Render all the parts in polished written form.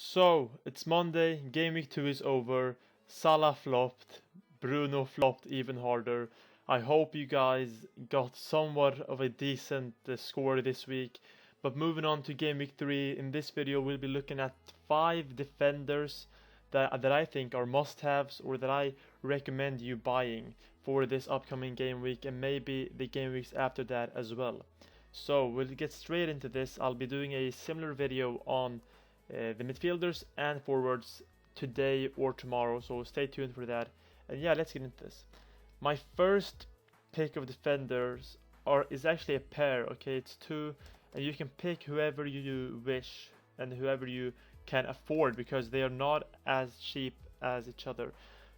So, it's Monday, Game Week 2 is over, Salah flopped, Bruno flopped even harder. I hope you guys got somewhat of a decent score this week. But moving on to Game Week 3, in this video we'll be looking at 5 defenders that I think are must-haves or that I recommend you buying for this upcoming game week and maybe the game weeks after that as well. So we'll get straight into this. I'll be doing a similar video on the midfielders and forwards today or tomorrow, so stay tuned for that. And yeah, let's get into this. My first pick of defenders is actually a pair, okay? It's two, and you can pick whoever you wish and whoever you can afford because they are not as cheap as each other.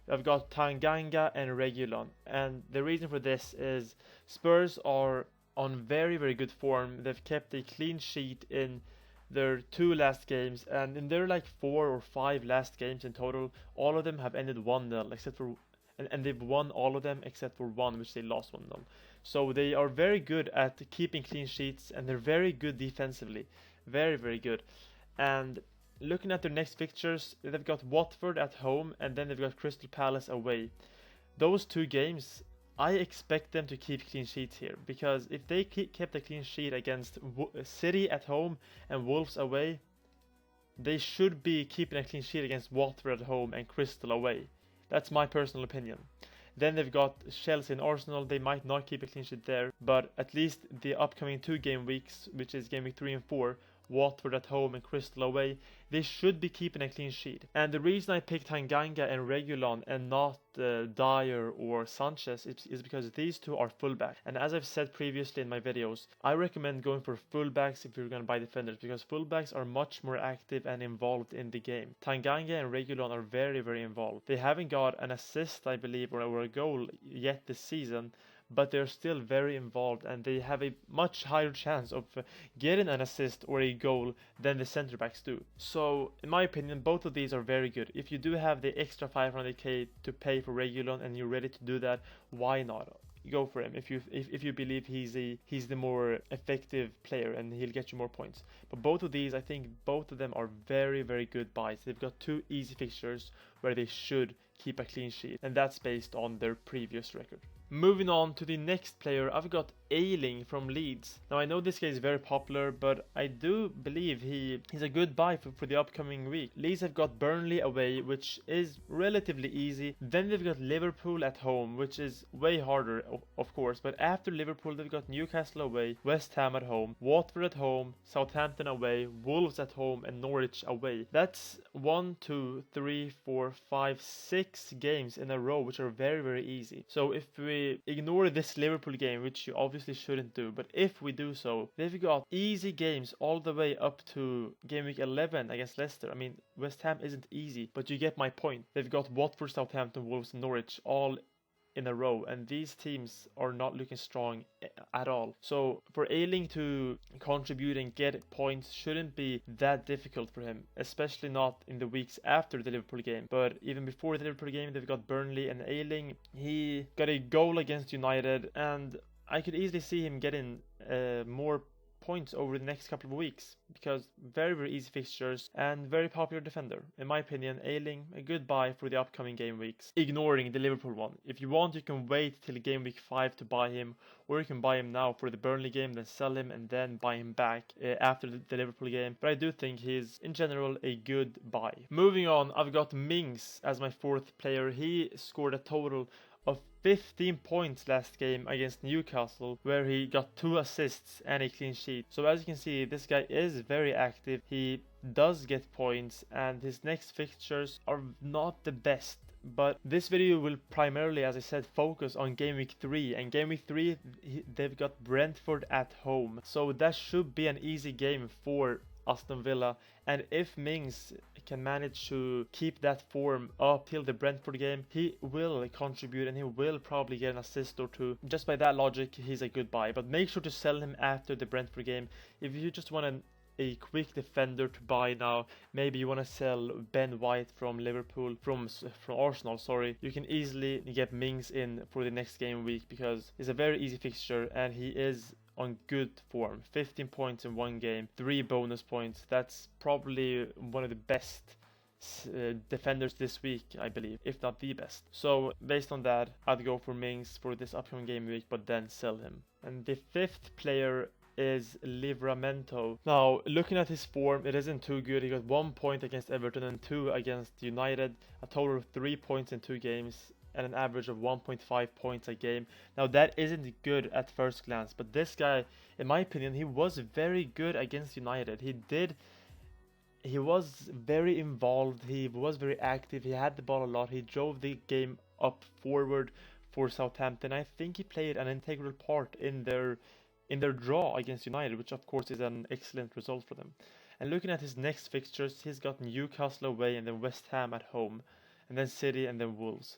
I've got Tanganga and Reguilon, and the reason for this is Spurs are on very good form. They've kept a clean sheet in their 2 last games, and in their like 4 or 5 last games in total, all of them have ended 1-0 except for and they've won all of them except for one which they lost 1-0. So they are very good at keeping clean sheets and they're very good defensively. Very good. And looking at their next fixtures, they've got Watford at home and then they've got Crystal Palace away. Those 2 games, I expect them to keep clean sheets here, because if they kept a clean sheet against City at home and Wolves away, they should be keeping a clean sheet against Watford at home and Crystal away. That's my personal opinion. Then they've got Chelsea and Arsenal. They might not keep a clean sheet there, but at least the upcoming 2 game weeks, which is game week 3 and 4, Watford at home and Crystal away, they should be keeping a clean sheet. And the reason I picked Tanganga and Reguilon and not Dyer or Sanchez is because these 2 are fullbacks. And as I've said previously in my videos, I recommend going for fullbacks if you're going to buy defenders, because fullbacks are much more active and involved in the game. Tanganga and Reguilon are very involved. They haven't got an assist, I believe, or a goal yet this season, but they're still very involved and they have a much higher chance of getting an assist or a goal than the center backs do. So in my opinion, both of these are very good. If you do have the extra 500k to pay for Reguilon and you're ready to do that, why not? Go for him if you believe he's the more effective player and he'll get you more points. But both of these, I think both of them are very good buys. They've got 2 easy fixtures where they should keep a clean sheet, and that's based on their previous record. Moving on to the next player, I've got Ayling from Leeds. Now I know this guy is very popular, but I do believe he's a good buy for the upcoming week. Leeds have got Burnley away, which is relatively easy. Then they've got Liverpool at home, which is way harder, of course. But after Liverpool, they've got Newcastle away, West Ham at home, Watford at home, Southampton away, Wolves at home, and Norwich away. That's 1, 2, 3, 4, 5, 6 games in a row, which are very easy. So if we ignore this Liverpool game, which you obviously shouldn't do, but if we do so, they've got easy games all the way up to game week 11 against Leicester. I mean, West Ham isn't easy, but you get my point. They've got Watford, Southampton, Wolves, and Norwich all in a row, and these teams are not looking strong at all. So for Ayling to contribute and get points shouldn't be that difficult for him, especially not in the weeks after the Liverpool game. But even before the Liverpool game, they've got Burnley, and Ayling, he got a goal against United, and I could easily see him getting more points over the next couple of weeks, because very easy fixtures and very popular defender. In my opinion, Ayling, a good buy for the upcoming game weeks, ignoring the Liverpool one. If you want, you can wait till game week 5 to buy him, or you can buy him now for the Burnley game, then sell him and then buy him back after the Liverpool game. But I do think he's in general a good buy. Moving on, I've got Mings as my 4th player. He scored a total of 15 points last game against Newcastle, where he got 2 assists and a clean sheet. So as you can see, this guy is very active. He does get points and his next fixtures are not the best. But this video will primarily, as I said, focus on game week 3, and game week 3 they've got Brentford at home. So that should be an easy game for Aston Villa, and if Mings can manage to keep that form up till the Brentford game, he will contribute and he will probably get an assist or 2. Just by that logic, he's a good buy. But make sure to sell him after the Brentford game. If you just want a quick defender to buy now, maybe you want to sell Ben White from Liverpool, from Arsenal, sorry, you can easily get Mings in for the next game week, because it's a very easy fixture and he is on good form. 15 points in one game, 3 bonus points. That's probably one of the best defenders this week, I believe, if not the best. So based on that, I'd go for Mings for this upcoming game week, but then sell him. And the fifth player is Livramento. Now, looking at his form, it isn't too good. He got 1 point against Everton and 2 against United, a total of 3 points in 2 games, and an average of 1.5 points a game. Now, that isn't good at first glance, but this guy, in my opinion, he was very good against United. He was very involved, he was very active, he had the ball a lot, he drove the game up forward for Southampton. I think he played an integral part in their draw against United, which of course is an excellent result for them. And looking at his next fixtures, he's got Newcastle away and then West Ham at home, and then City and then Wolves.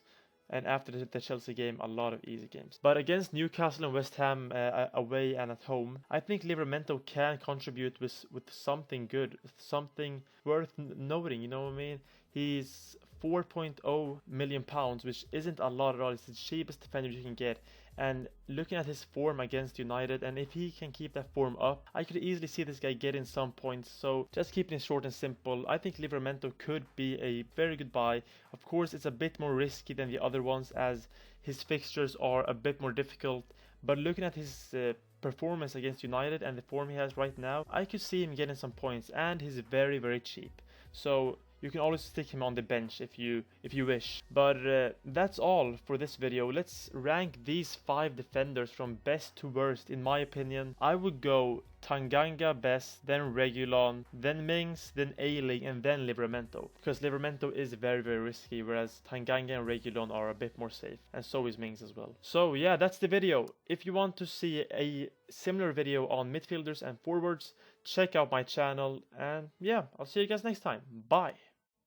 And after the Chelsea game, a lot of easy games. But against Newcastle and West Ham away and at home, I think Livramento can contribute with something good, something worth noting, you know what I mean? He's £4.0 million, which isn't a lot at all. It's the cheapest defender you can get. And looking at his form against United, and if he can keep that form up, I could easily see this guy getting some points. So just keeping it short and simple, I think Livramento could be a very good buy. Of course, it's a bit more risky than the other ones as his fixtures are a bit more difficult. But looking at his performance against United and the form he has right now, I could see him getting some points, and he's very, very cheap. So you can always stick him on the bench if you wish. But that's all for this video. Let's rank these 5 defenders from best to worst. In my opinion, I would go Tanganga best, then Reguilon, then Mings, then Ayling, and then Livramento. Because Livramento is very, very risky, whereas Tanganga and Reguilon are a bit more safe. And so is Mings as well. So yeah, that's the video. If you want to see a similar video on midfielders and forwards, check out my channel. And yeah, I'll see you guys next time. Bye.